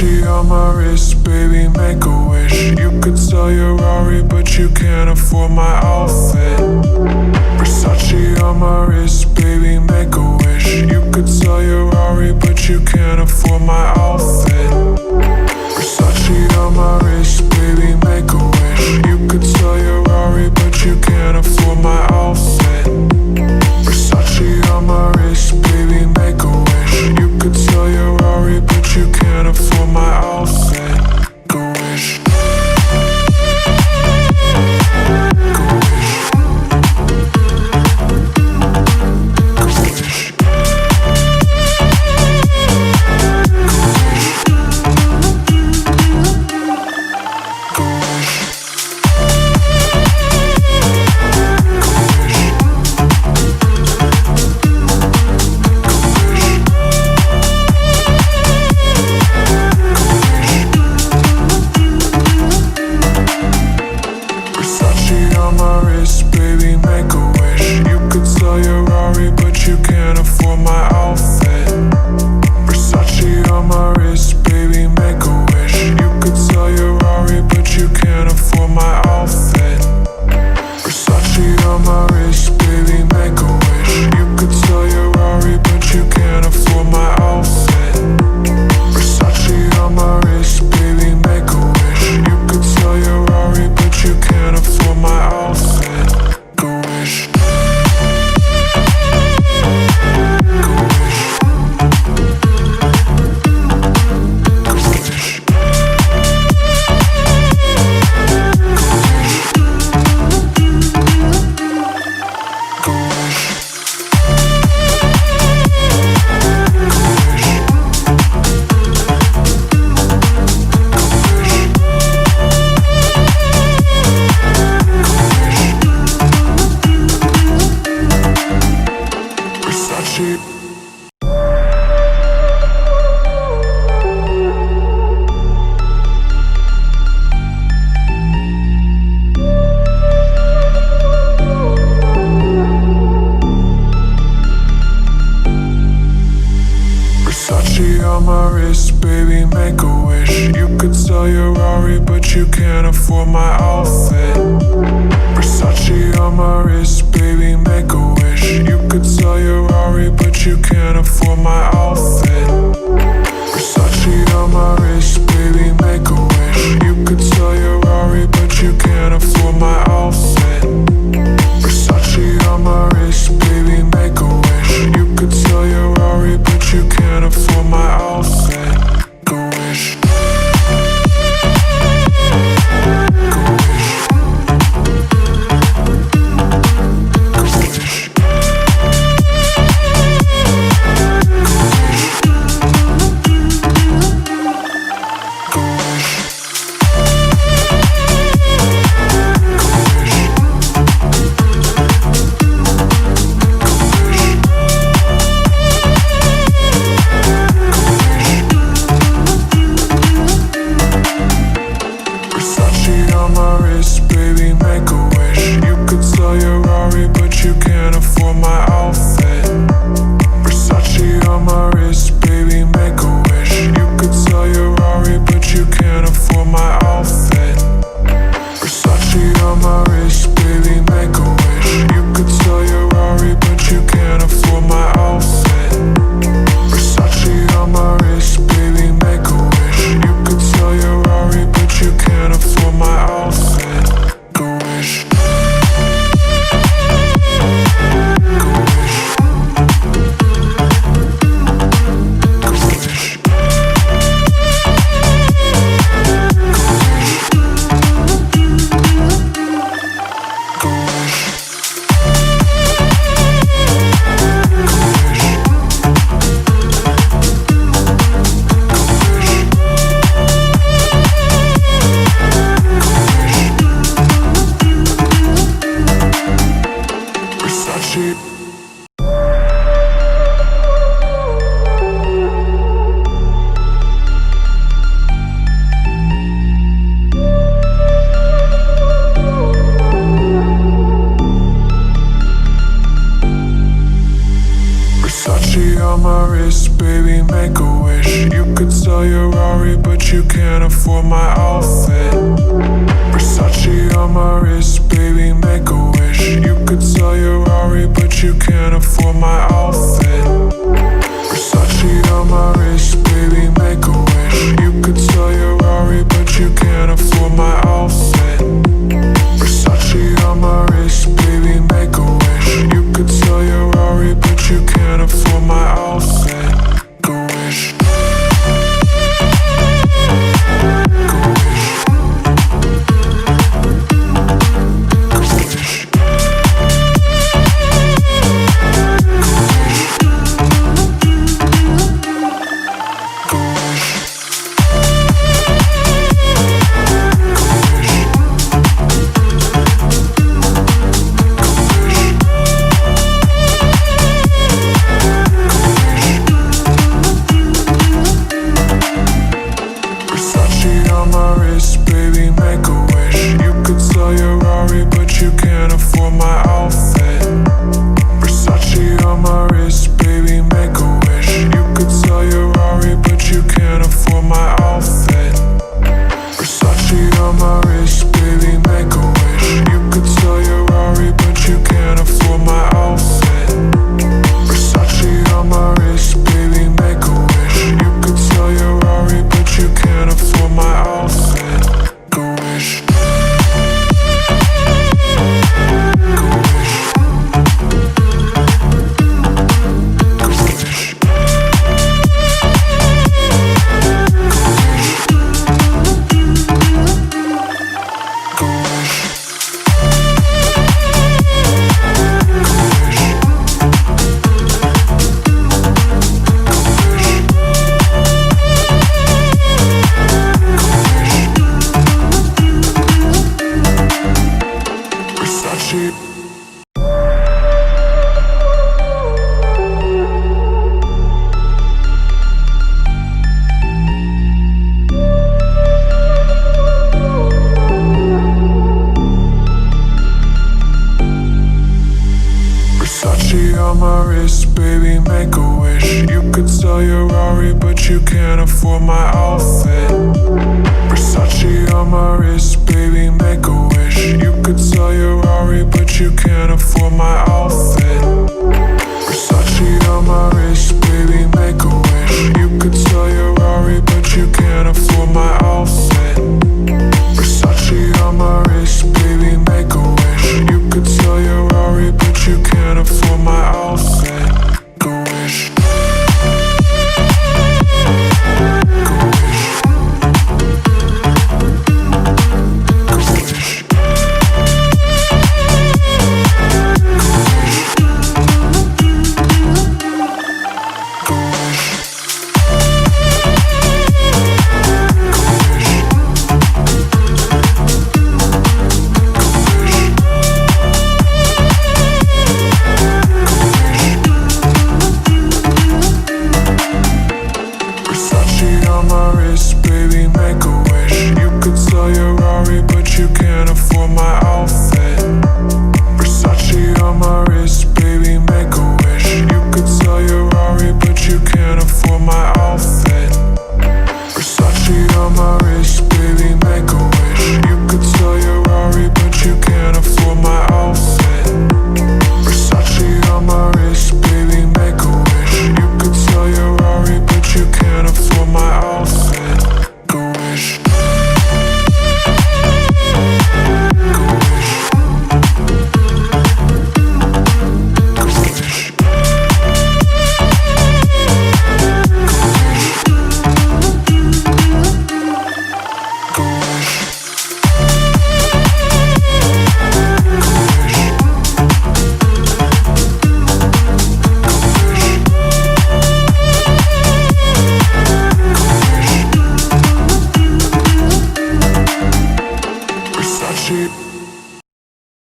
Versace on my wrist, baby, make a wish. You could sell your Rari, but you can't afford my outfit. Versace on my wrist, baby, make a wish. You could sell your Rari, but you can't afford my outfit. Versace on my wrist, baby, make a wish. You could sell your Rari, but you can't afford my outfit. Versace on my wrist, baby, make a wish. You could sell your Rari, but you can't afford my outfit. Go wish. Go wish. Go wish. Go wish. Versace on my wrist, baby, make a wish. You could sell your Rari, but you can't afford my outfit. Versace on my wrist, baby, make a wish. You could sell your Rari, but you can't afford my outfit. Versace on my wrist, baby, make a wish. You could sell your Rari, but you can't afford my outfit. Versace on my wrist, baby, make a wish. You could sell your Rari, but you can't afford my outfit. Go wish. Go wish. Go wish. Go wish. Versace. Versace on my wrist, baby, make a wish. You could sell your Rari, but you can't afford my outfit. Versace on my wrist, baby, make a wish. You could sell your Rari, but you can't afford my outfit. Versace on my wrist, baby, make a wish. You could sell your Rari, but you can't afford my outfit. Versace on my wrist, baby, make a wish. You could sell your Rari, but you can't afford my outfit. Go wish. Go wish. Go wish. Go wish. Versace on my wrist, baby, make a wish. You could sell your Rari, but you can't afford my outfit. Versace on my wrist, baby, make a wish. You could sell your Rari, but you can't afford my outfit. Versace on my wrist, baby, make a wish. You could sell your Rari, but you can't afford my outfit. Versace on my wrist, baby, make a wish. You could sell your Rari, but you can't afford my outfit. Go wish. Go wish. Go wish. Go wish. Versace. Versace on my wrist, baby, make a wish. wish. You could sell your Rari, but you can't afford my outfit. Versace on my wrist, baby, make a wish. You could sell your Rari, but you can't afford my outfit. Versace on my wrist, baby, make a wish. You could sell your Rari, but you can't afford my outfit. Versace on my wrist, baby, make a wish. You could sell your Rari, but you can't afford my outfit. Go wish. You can't afford my outfit. Versace on my wrist, baby, make a wish. You could sell your Rari, but you can't afford my outfit. Versace on my wrist, baby, make a wish. You could sell your Rari, but you can't afford my outfit. Versace on my wrist, baby, make a wish. You could sell your Rari, but you can't afford my outfit. Go wish. Baby, make a wish. You could sell your Rari, but you can't afford